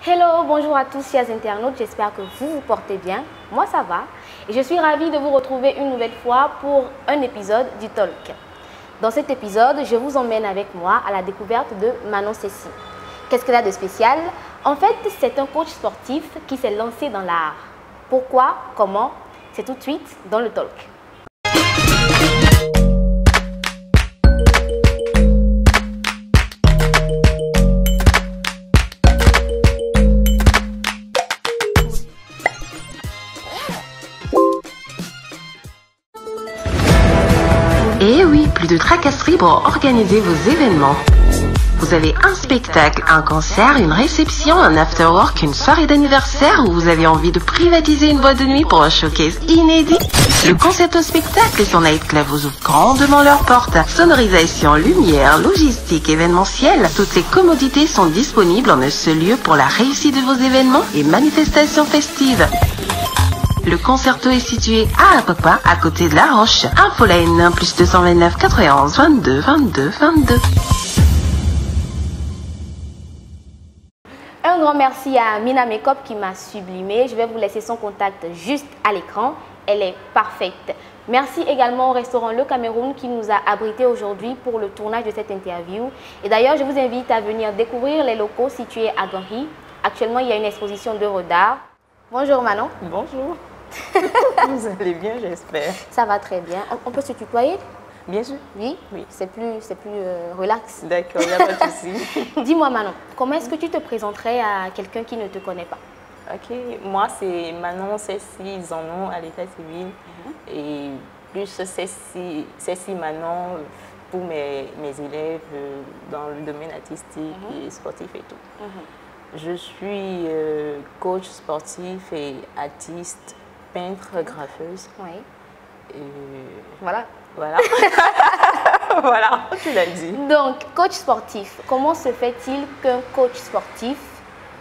Hello, bonjour à tous chers internautes, j'espère que vous vous portez bien. Moi ça va et je suis ravie de vous retrouver une nouvelle fois pour un épisode du Talk. Dans cet épisode, je vous emmène avec moi à la découverte de Manon Cécile. Qu'est-ce qu'elle a de spécial? En fait, c'est un coach sportif qui s'est lancé dans l'art. Pourquoi? Comment? C'est tout de suite dans le Talk. Et oui, plus de tracasseries pour organiser vos événements. Vous avez un spectacle, un concert, une réception, un after-work, une soirée d'anniversaire ou vous avez envie de privatiser une boîte de nuit pour un showcase inédit? Le concept au spectacle et son nightclub vous ouvrent grandement leurs portes. Sonorisation, lumière, logistique, événementiel, toutes ces commodités sont disponibles en un seul lieu pour la réussite de vos événements et manifestations festives. Le concerto est situé à Apapa, à côté de La Roche. Infoline plus 229 91 22 22 22. Un grand merci à Mina Makeup qui m'a sublimée. Je vais vous laisser son contact juste à l'écran. Elle est parfaite. Merci également au restaurant Le Cameroun qui nous a abrités aujourd'hui pour le tournage de cette interview. Et d'ailleurs, je vous invite à venir découvrir les locaux situés à Ganri. Actuellement, il y a une exposition d'œuvres d'art. Bonjour Manon. Bonjour. Vous allez bien, j'espère. Ça va très bien. On peut se tutoyer? Bien sûr. Oui, Oui. C'est plus relax. D'accord, il n'y a pas de souci. Dis-moi Manon, comment est-ce que tu te présenterais à quelqu'un qui ne te connaît pas? Ok, moi c'est Manon Cécile Zanon à l'état civil et plus Cécile Manon pour mes élèves dans le domaine artistique et sportif et tout. Je suis coach sportif et artiste, peintre, graffeuse. Oui. Et Voilà. voilà. Voilà, tu l'as dit. Donc, coach sportif, comment se fait-il qu'un coach sportif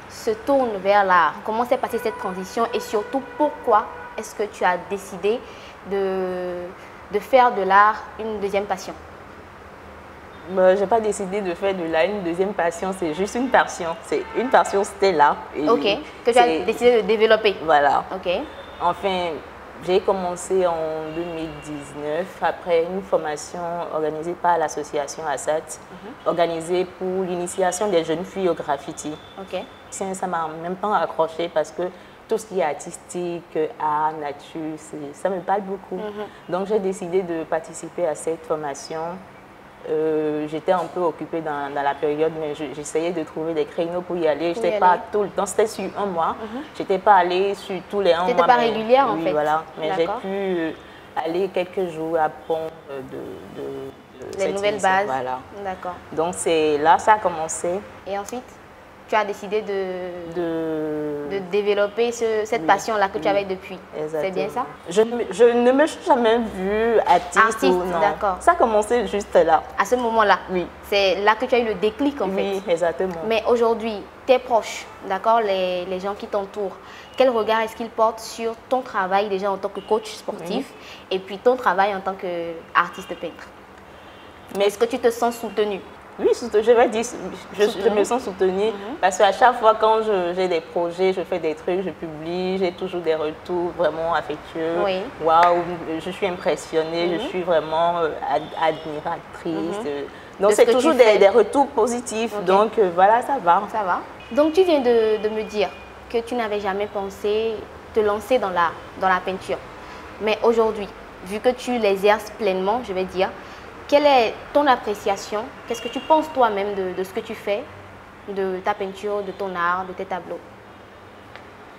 se tourne vers l'art? Comment s'est passée cette transition et surtout, pourquoi est-ce que tu as décidé de faire de l'art une deuxième passion? Je n'ai pas décidé de faire de là une deuxième passion, c'est juste une passion. C'est une passion, c'était là. Ok, que tu as décidé de développer. Voilà. Ok. Enfin, j'ai commencé en 2019 après une formation organisée par l'association ASAT, organisée pour l'initiation des jeunes filles au graffiti. Ok. Ça ne m'a même pas accroché parce que tout ce qui est artistique, art, nature, ça me parle beaucoup. Donc j'ai décidé de participer à cette formation. J'étais un peu occupée dans la période, mais j'essayais de trouver des créneaux pour y aller. Je n'étais pas tout le temps, c'était sur un mois. Je n'étais pas allée sur tous les 1 mois. Tu n'étais pas régulière en fait. Voilà, mais j'ai pu aller quelques jours à Pont de les nouvelles bases. Voilà. D'accord. Donc c'est là ça a commencé. Et ensuite, tu as décidé de développer cette passion-là que tu avais depuis. C'est bien ça? Je ne me suis jamais vue artiste ou non. D'accord. Ça a commencé juste là. À ce moment-là? Oui. C'est là que tu as eu le déclic en fait? Oui, exactement. Mais aujourd'hui, tes proches, d'accord, les gens qui t'entourent, quel regard est-ce qu'ils portent sur ton travail déjà en tant que coach sportif et puis ton travail en tant qu'artiste peintre? Mais est-ce que tu te sens soutenue? Oui, je vais dire, je me sens soutenue parce qu'à chaque fois quand j'ai des projets, je fais des trucs, je publie, j'ai toujours des retours vraiment affectueux. Oui. Waouh, je suis impressionnée, je suis vraiment admiratrice. Donc c'est toujours des retours positifs, donc voilà, ça va. Ça va. Donc tu viens de me dire que tu n'avais jamais pensé te lancer dans la peinture. Mais aujourd'hui, vu que tu l'exerces pleinement, je vais dire, quelle est ton appréciation? Qu'est-ce que tu penses toi-même de ce que tu fais, de ta peinture, de ton art, de tes tableaux?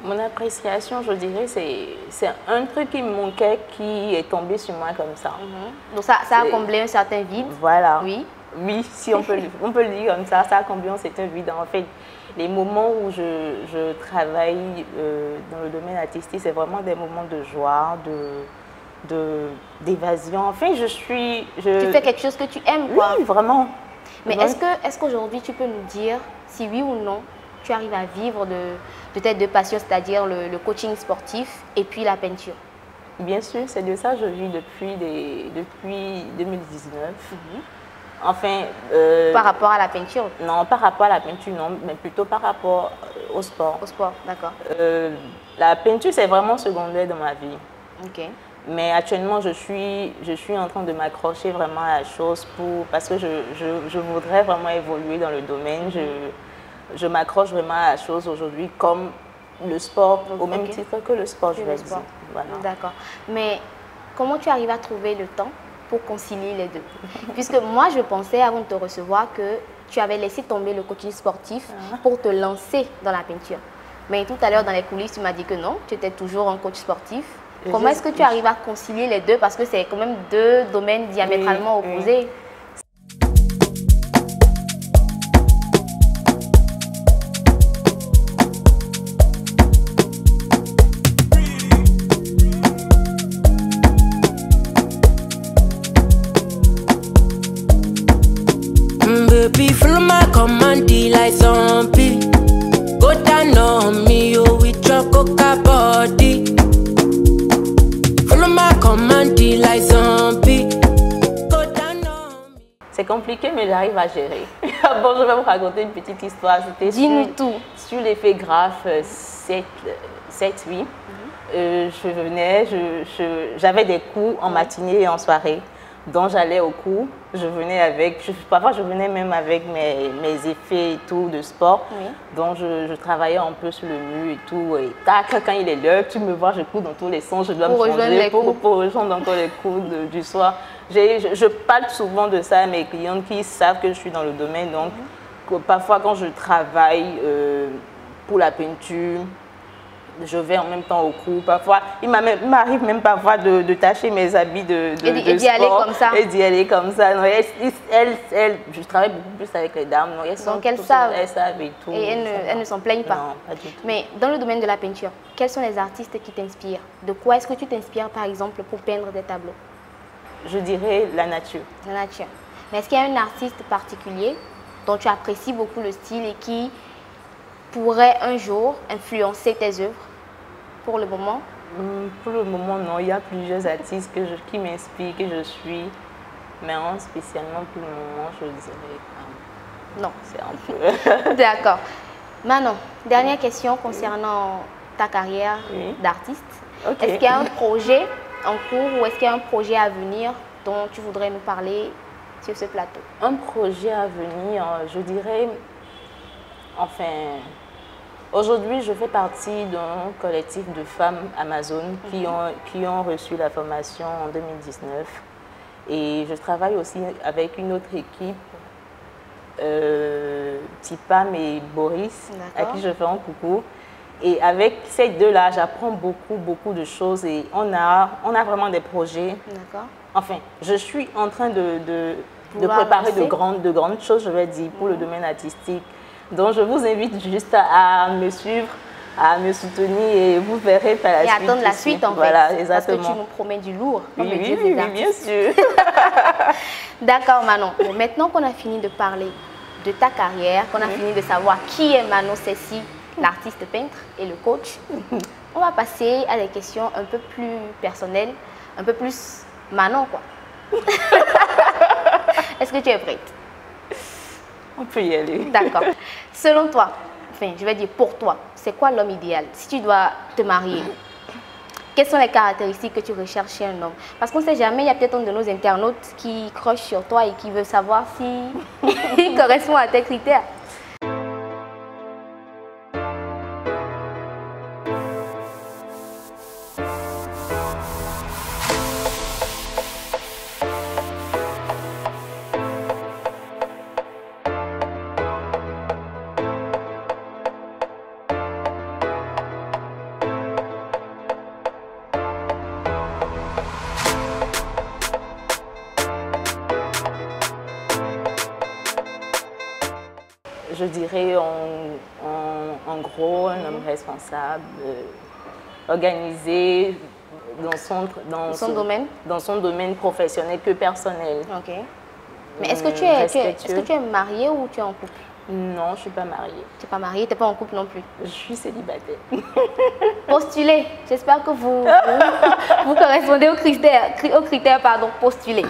Mon appréciation, je dirais, c'est un truc qui me manquait, qui est tombé sur moi comme ça. Donc ça a comblé un certain vide? Voilà. Oui. Oui, si on peut le dire comme ça a comblé un certain vide. En fait, les moments où je travaille dans le domaine artistique, c'est vraiment des moments de joie, d'évasion. Enfin, tu fais quelque chose que tu aimes, quoi. Oui, vraiment. Mais est-ce qu'aujourd'hui, tu peux nous dire si oui ou non, tu arrives à vivre de tes deux passions, c'est-à-dire le coaching sportif et puis la peinture? Bien sûr, c'est de ça que je vis depuis 2019. Enfin... par rapport à la peinture? Non, par rapport à la peinture, non, mais plutôt par rapport au sport. Au sport, d'accord. La peinture, c'est vraiment secondaire dans ma vie. Ok. Mais actuellement, je suis en train de m'accrocher vraiment à la chose parce que je voudrais vraiment évoluer dans le domaine. Je m'accroche vraiment à la chose aujourd'hui comme le sport, au même titre que le sport, je vais dire. Voilà. D'accord. Mais comment tu arrives à trouver le temps pour concilier les deux? Puisque moi, je pensais avant de te recevoir que tu avais laissé tomber le coaching sportif pour te lancer dans la peinture. Mais tout à l'heure, dans les coulisses, tu m'as dit que non, tu étais toujours un coach sportif. Comment est-ce que tu arrives à concilier les deux? Parce que c'est quand même deux domaines diamétralement opposés. Baby, follow my command, like zombie. Go down on me, oh, with your coca body. Follow my command, like zombie. Go down on me. C'est compliqué, mais j'arrive à gérer. Bon, je vais vous raconter une petite histoire. C'était sur l'effet graphe 7-8. J'avais des cours en matinée et en soirée. Donc j'allais au cours, parfois je venais même avec mes effets et tout de sport. Oui. Donc je travaillais un peu sur le mur et tout. Et tac, quand il est l'heure, tu me vois, je cours dans tous les sens, je dois me changer pour rejoindre encore les cours du soir. Je parle souvent de ça à mes clientes qui savent que je suis dans le domaine. Donc parfois quand je travaille pour la peinture, je vais en même temps au cours. Parfois, il m'arrive même parfois de tâcher mes habits de d'y aller comme ça. Et d'y aller comme ça. Non, je travaille beaucoup plus avec les dames. Non, donc elles savent et tout. Et elles ne s'en plaignent pas. Non, pas du tout. Mais dans le domaine de la peinture, quels sont les artistes qui t'inspirent? De quoi est-ce que tu t'inspires par exemple pour peindre des tableaux? Je dirais la nature. La nature. Mais est-ce qu'il y a un artiste particulier dont tu apprécies beaucoup le style et qui pourrait un jour influencer tes œuvres? Pour le moment? Pour le moment, non. Il y a plusieurs artistes qui m'inspirent, que je suis. Mais spécialement pour le moment, je dirais non. C'est un peu... D'accord. Manon, dernière question concernant ta carrière d'artiste. Okay. Est-ce qu'il y a un projet en cours ou est-ce qu'il y a un projet à venir dont tu voudrais nous parler sur ce plateau? Un projet à venir, je dirais... Enfin... Aujourd'hui, je fais partie d'un collectif de femmes Amazon qui ont reçu la formation en 2019. Et je travaille aussi avec une autre équipe, Tipam et Boris, à qui je fais un coucou. Et avec ces deux-là, j'apprends beaucoup de choses et on a vraiment des projets. Enfin, je suis en train de préparer de grandes choses, je vais dire, pour le domaine artistique. Donc, je vous invite juste à me suivre, à me soutenir et vous verrez par la suite. Et attendre la suite, en fait. Voilà, exactement. Parce que tu nous promets du lourd. Oui, bien sûr. D'accord, Manon. Bon, maintenant qu'on a fini de parler de ta carrière, qu'on a fini de savoir qui est Manon Cessy, l'artiste peintre et le coach, on va passer à des questions un peu plus personnelles, un peu plus Manon, quoi. Est-ce que tu es prête? On peut y aller. D'accord. Selon toi, enfin, je vais dire pour toi, c'est quoi l'homme idéal? Si tu dois te marier, quelles sont les caractéristiques que tu recherches chez un homme? Parce qu'on ne sait jamais, il y a peut-être un de nos internautes qui croche sur toi et qui veut savoir s'il correspond à tes critères. Je dirais en gros un homme responsable, organisé dans son domaine professionnel que personnel. Ok. Mais est-ce que tu es mariée ou tu es en couple? Non, je ne suis pas mariée. Tu n'es pas mariée, tu n'es pas en couple non plus? Je suis célibataire. Postulez. J'espère que vous correspondez aux critères postulés.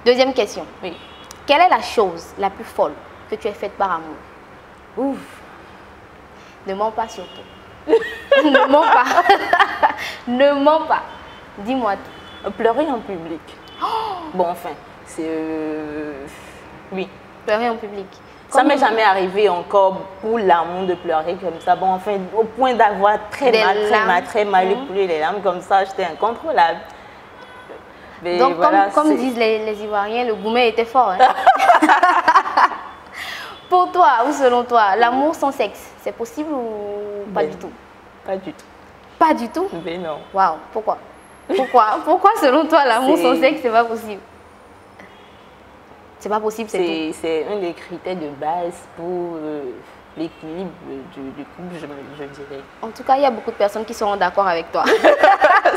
Deuxième question. Oui. Quelle est la chose la plus folle que tu aies faite par amour? Ouf. Ne mens pas surtout. Ne mens pas. Ne mens pas. Dis-moi tout. Pleurer en public. Bon, enfin, c'est... oui. Pleurer en public. Ça m'est jamais arrivé encore pour l'amour de pleurer comme ça. Bon, enfin, au point d'avoir très mal écoulé les larmes comme ça, j'étais incontrôlable. Mais donc, voilà, comme disent les Ivoiriens, le gourmet était fort. Hein. Pour toi, ou selon toi, l'amour sans sexe, c'est possible ou pas du tout? Pas du tout. Pas du tout? Mais non. Waouh, pourquoi? Pourquoi selon toi, l'amour sans sexe, c'est pas possible? C'est pas possible, c'est tout. C'est un des critères de base pour l'équilibre du couple, je dirais. En tout cas, il y a beaucoup de personnes qui seront d'accord avec toi.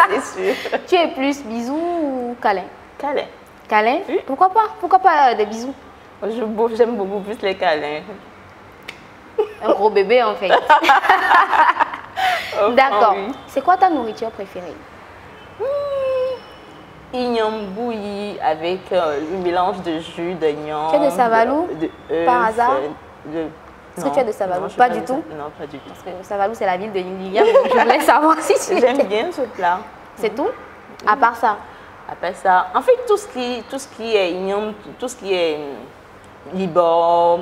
C'est sûr. Tu es plus bisous ou câlin? Câlin. Câlin? Oui. Pourquoi pas? Pourquoi pas des bisous? J'aime beaucoup plus les câlins. Un gros bébé en fait. D'accord. Oui. C'est quoi ta nourriture préférée? Igname bouilli avec un mélange de jus d'oignon. Tu es de Savalou par hasard? Est-ce que tu es de Savalou? Pas du tout? Non, pas du tout. Parce que Savalou, c'est la ville de Lilian. Je voulais savoir si tu J'aime bien ce plat. C'est tout? À part ça? À part ça, en fait, tout ce qui est igname, tout ce qui est libor,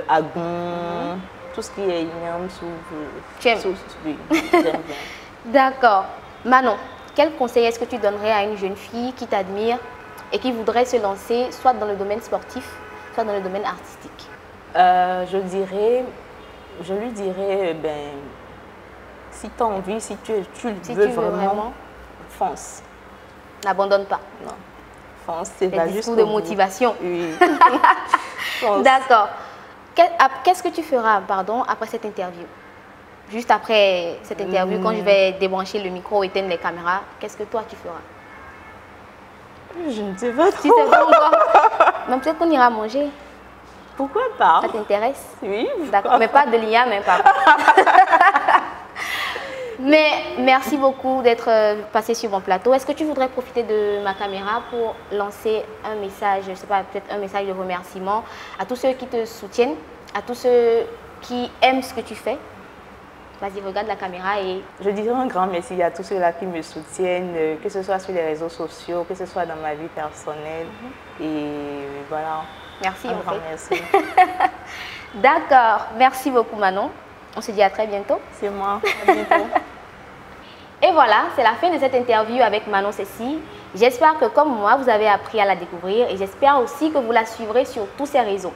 agon, tout ce qui est igname, tu aimes? Oui, j'aime bien. D'accord. Manon, quel conseil est-ce que tu donnerais à une jeune fille qui t'admire et qui voudrait se lancer soit dans le domaine sportif, soit dans le domaine artistique? Je lui dirais, ben, si tu as envie, si tu veux vraiment, fonce. N'abandonne pas. Non, fonce, c'est pas juste discours de motivation. Oui. D'accord. Qu'est-ce que tu feras, pardon, après cette interview? Juste après cette interview, quand je vais débrancher le micro, éteindre les caméras, qu'est-ce que toi tu feras? Je ne sais pas trop. Tu sais pas encore? Mais peut-être qu'on ira manger. Pourquoi pas? Ça t'intéresse? Oui. D'accord, mais pas de l'IA, mais pas. Mais merci beaucoup d'être passé sur mon plateau. Est-ce que tu voudrais profiter de ma caméra pour lancer un message, je ne sais pas, peut-être un message de remerciement à tous ceux qui te soutiennent, à tous ceux qui aiment ce que tu fais? Vas-y, regarde la caméra et... Je dirais un grand merci à tous ceux-là qui me soutiennent, que ce soit sur les réseaux sociaux, que ce soit dans ma vie personnelle. Et voilà. Merci, un grand merci. D'accord. Merci beaucoup, Manon. On se dit à très bientôt. C'est moi. À bientôt. Et voilà, c'est la fin de cette interview avec Manon Cécile. J'espère que, comme moi, vous avez appris à la découvrir et j'espère aussi que vous la suivrez sur tous ses réseaux.